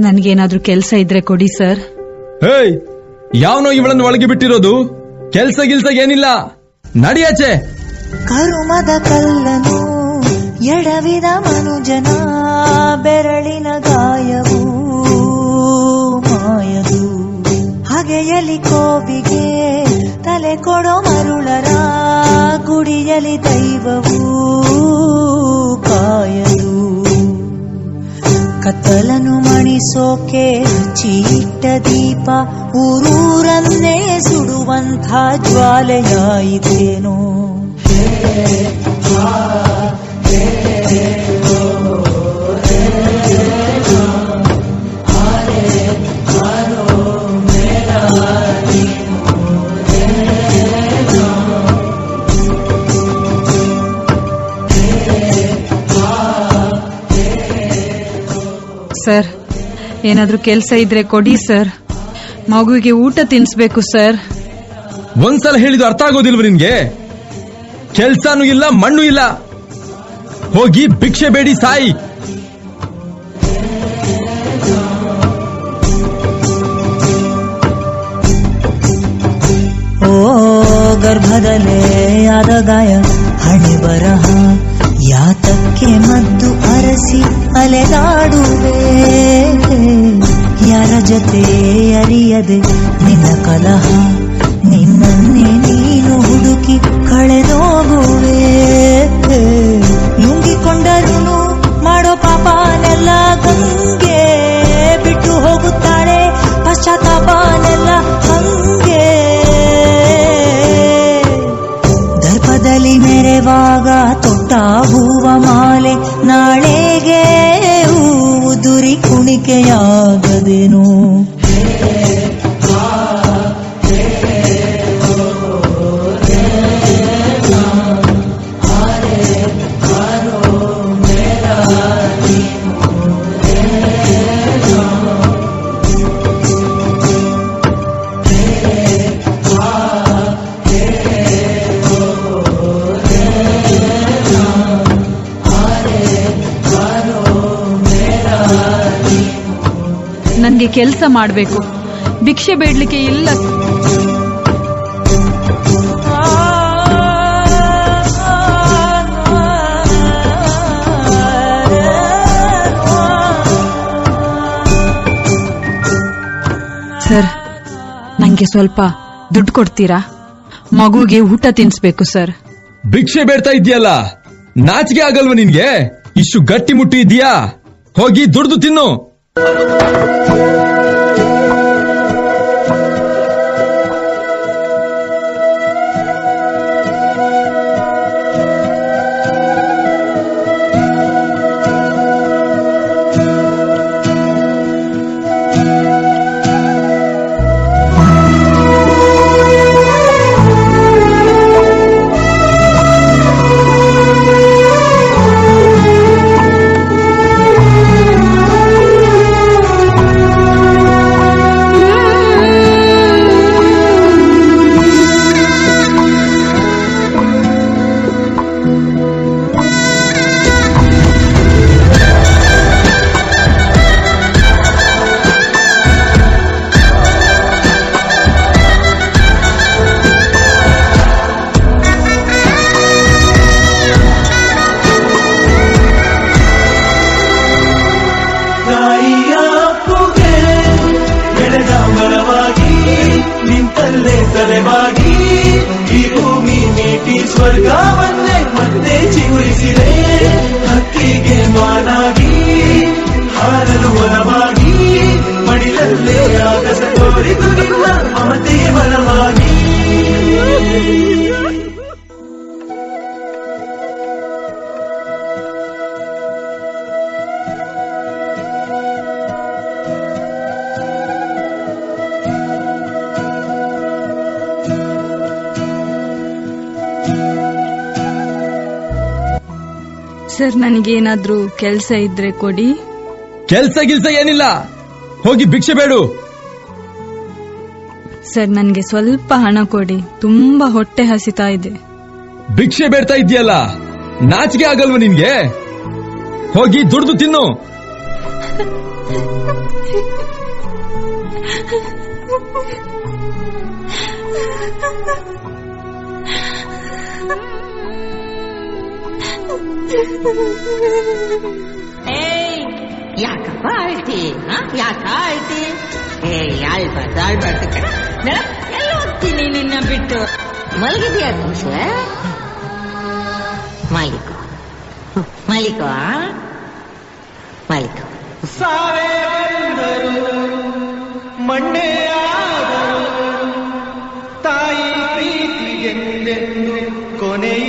ನನ್ಗೇನಾದ್ರೂ ಕೆಲ್ಸ ಇದ್ರೆ ಕೊಡಿ ಸರ್. ಹೇಯ್, ಯಾವನೋ ಇವಳನ್ನು ಒಳಗೆ ಬಿಟ್ಟಿರೋದು? ಕೆಲ್ಸ ಗಿಲ್ಸ ಏನಿಲ್ಲ, ನಡಿಯಾಚೆ. ಕರುಮದ ಕಲ್ಲನು ಎಡವಿದ ಮನುಜನ ಬೆರಳಿನ ಗಾಯವು ಮಾಯದು. ಹಗೆಯಲಿ ಕೋಬಿಗೆ ತಲೆ ಕೊಡೋ ಮರುಳರ ಗುಡಿಯಲಿ ದೈವವು ಕಾಯದು. ಕತ್ತಲನು ಮಣಿಸೋಕೆ ಚೀಟ ದೀಪ ಊರೂರನ್ನೇ ಸುಡುವಂಥ ಜ್ವಾಲೆಯಾಯಿತೇನೋ. ಸರ್, ಏನಾದ್ರೂ ಕೆಲ್ಸ ಇದ್ರೆ ಕೊಡಿ ಸರ್. ಮಗುವಿಗೆ ಊಟ ತಿನ್ಸ್ಬೇಕು ಸರ್. ಒಂದ್ಸಲ ಹೇಳಿದ್ದು ಅರ್ಥ ಆಗೋದಿಲ್ವ ನಿನ್ಗೆ? ಕೆಲ್ಸಾನು ಇಲ್ಲ, ಮಣ್ಣು ಇಲ್ಲ, ಹೋಗಿ ಭಿಕ್ಷೆ ಬೇಡಿ ಸಾಯಿ. ಓ ಗರ್ಭದಲ್ಲೇ ಆದ ಗಾಯ ಹಣೆ ಬರಹ ಯಾತಕ್ಕೆ ಮದ್ದು ಅರಸಿ ಅಲೆದಾಡುವೆ. ಯಾರ ಜೊತೆ ಅರಿಯದೆ ನಿನ್ನ ಕಲಹ ನಿನ್ನನ್ನೇ ನೀನು ಹುಡುಕಿ ಕಳೆದೋಗುವೆ. ನುಂಗಿಕೊಂಡರೂ ಮಾಡೋ ಪಾಪನೆಲ್ಲ ಗಂಗೆ ಬಿಟ್ಟು ಹೋಗುತ್ತಾಳೆ, ಪಶ್ಚಾತ್ತಾಪನೆಲ್ಲ ಹಂಗೆ. ದರ್ಪದಲ್ಲಿ ಮೆರೆವಾಗ ತೊಟ್ಟ ಹೂವ ಮಾಲೆ ನಾಳೆಗೆ ಉದುರಿ ಕುಣಿಕೆಯಾಗದೇನು. ನನ್ಗೆ ಕೆಲ್ಸ ಮಾಡ್ಬೇಕು, ಭಿಕ್ಷೆ ಬೇಡ್ಲಿಕ್ಕೆ ಇಲ್ಲ. ಸರ್, ನಂಗೆ ಸ್ವಲ್ಪ ದುಡ್ಡು ಕೊಡ್ತೀರಾ? ಮಗುಗೆ ಊಟ ತಿನ್ಸ್ಬೇಕು ಸರ್. ಭಿಕ್ಷೆ ಬೇಡ್ತಾ ಇದೆಯಲ್ಲ, ನಾಚಿಕೆ ಆಗಲ್ವ ನಿನ್ಗೆ? ಇಷ್ಟು ಗಟ್ಟಿ ಮುಟ್ಟಿ ಇದೆಯಾ? ಹೋಗಿ ದುಡ್ದು ತಿನ್ನು. ಸ್ವರ್ಗವನ್ನೇ ಮತ್ತೆ ಚಿಗುರಿಸಿದೆ. ಹಕ್ಕಿಗೆ ಮಾನಾಗಿ ಹಾರಲು ವನವಾಗಿ ಮಡಿಲಲ್ಲೇ ಆಗಸ ತೋರಿದು ನಿನ್ನ ಮಮತೆಯ ಬಲವಾಗಿ. ಸರ್, ನನಗೇನಾದ್ರೂ ಕೆಲ್ಸ ಇದ್ರೆ ಕೊಡಿ. ಕೆಲ್ಸ ಗಿಲ್ಸ ಏನಿಲ್ಲ, ಹೋಗಿ ಭಿಕ್ಷೆ ಬೇಡು. ಸರ್, ನನ್ಗೆ ಸ್ವಲ್ಪ ಹಣ ಕೊಡಿ, ತುಂಬಾ ಹೊಟ್ಟೆ ಹಸಿತಾ ಇದೆ. ಭಿಕ್ಷೆ ಬೇಡ್ತಾ ಇದೆಯಲ್ಲ, ನಾಚಿಕೆ ಆಗಲ್ವ ನಿನ್ಗೆ? ಹೋಗಿ ದುಡ್ದು ತಿನ್ನು. ಯಾಕಪ್ಪ ಆಳ್ತಿ ಯಾಕ ಆಳ್ತಿ? ಆಳ್ಬಾರ್ದು ಕಣ. ಎಲ್ಲ ಹೋಗ್ತೀನಿ ನಿನ್ನ ಬಿಟ್ಟು. ಮಲಗಿದ್ಯಾ ಖುಷ? ಮಾಲೀಕ ಸಾವೇ ಬಂದರು ಮಣ್ಣೆ ಆದರು ತಾಯಿ ಪ್ರೀತಿಗೆಂದೆಂದು ಕೊನೆಯ